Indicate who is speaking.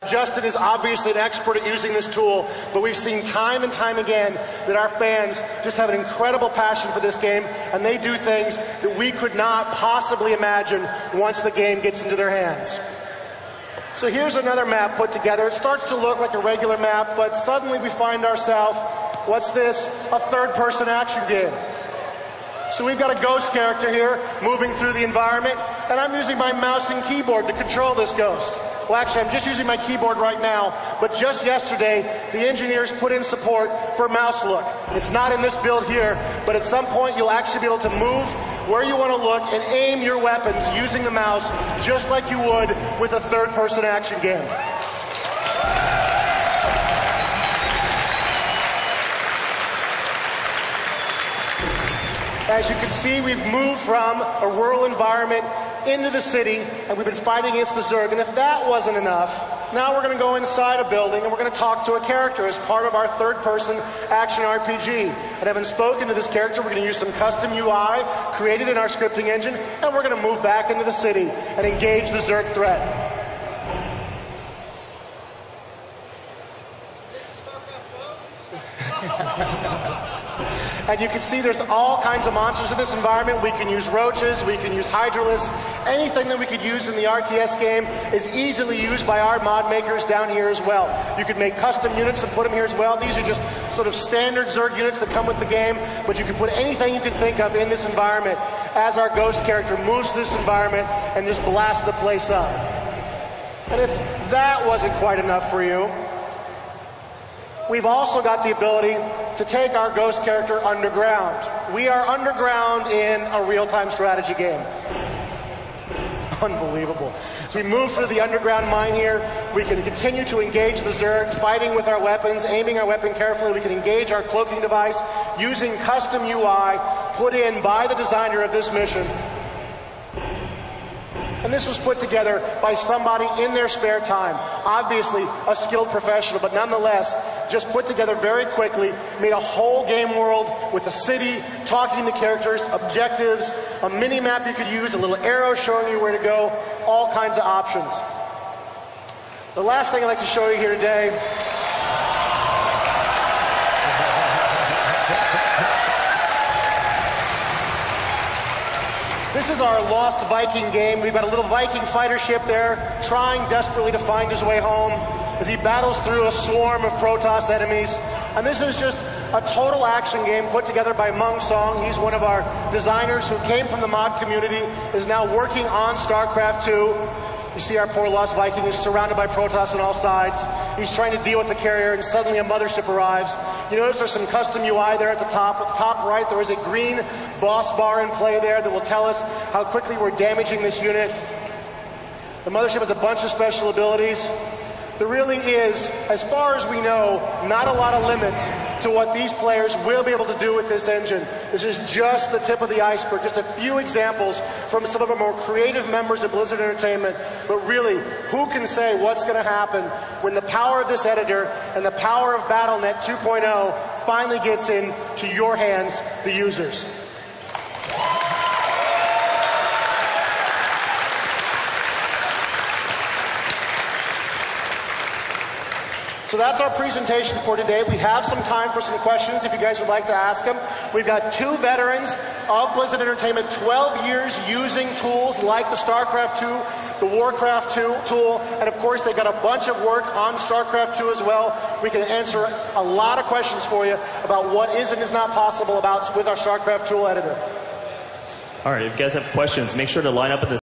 Speaker 1: Justin is obviously an expert at using this tool, but we've seen time and time again that our fans just have an incredible passion for this game, and they do things that we could not possibly imagine once the game gets into their hands. So here's another map put together. It starts to look like a regular map, but suddenly we find ourselves, what's this? A third-person action game. So we've got a ghost character here moving through the environment, and I'm using my mouse and keyboard to control this ghost. Well, actually, I'm just using my keyboard right now, but just yesterday, the engineers put in support for mouse look. It's not in this build here, but at some point, you'll actually be able to move where you want to look and aim your weapons using the mouse just like you would with a third-person action game. As you can see, we've moved from a rural environment into the city, and we've been fighting against the Zerg. And if that wasn't enough, now we're going to go inside a building, and we're going to talk to a character as part of our third-person action RPG. And having spoken to this character, we're going to use some custom UI created in our scripting engine, and we're going to move back into the city and engage the Zerg threat. And you can see there's all kinds of monsters in this environment. We can use roaches, we can use hydralisks. Anything that we could use in the RTS game is easily used by our mod makers down here as well. You could make custom units and put them here as well. These are just sort of standard Zerg units that come with the game, but you can put anything you can think of in this environment as our ghost character moves through this environment and just blast the place up. And if that wasn't quite enough for you, we've also got the ability to take our ghost character underground. We are underground in a real-time strategy game. Unbelievable. So we move through the underground mine here. We can continue to engage the Zerg, fighting with our weapons, aiming our weapon carefully. We can engage our cloaking device using custom UI put in by the designer of this mission. And this was put together by somebody in their spare time. Obviously, a skilled professional, but nonetheless, just put together very quickly, made a whole game world with a city, talking to characters, objectives, a mini-map you could use, a little arrow showing you where to go, all kinds of options. The last thing I'd like to show you here today this is our Lost Viking game. We've got a little Viking fighter ship there trying desperately to find his way home as he battles through a swarm of Protoss enemies. And this is just a total action game put together by Mung Song. He's one of our designers who came from the mod community, is now working on Starcraft 2. You see our poor Lost Viking is surrounded by Protoss on all sides. He's trying to deal with the carrier, and suddenly a mothership arrives. You notice there's some custom UI there at the top. At the top right, there is a green boss bar in play there that will tell us how quickly we're damaging this unit. The mothership has a bunch of special abilities. There really is, as far as we know, not a lot of limits to what these players will be able to do with this engine. This is just the tip of the iceberg, just a few examples from some of our more creative members of Blizzard Entertainment. But really, who can say what's going to happen when the power of this editor and the power of BattleNet 2.0 finally gets into your hands, the users? So that's our presentation for today. We have some time for some questions if you guys would like to ask them. We've got two veterans of Blizzard Entertainment, 12 years using tools like the Starcraft 2, the Warcraft 2 tool, and of course they've got a bunch of work on Starcraft 2 as well. We can answer a lot of questions for you about what is and is not possible with our Starcraft tool editor.
Speaker 2: All right, if you guys have questions, make sure to line up in the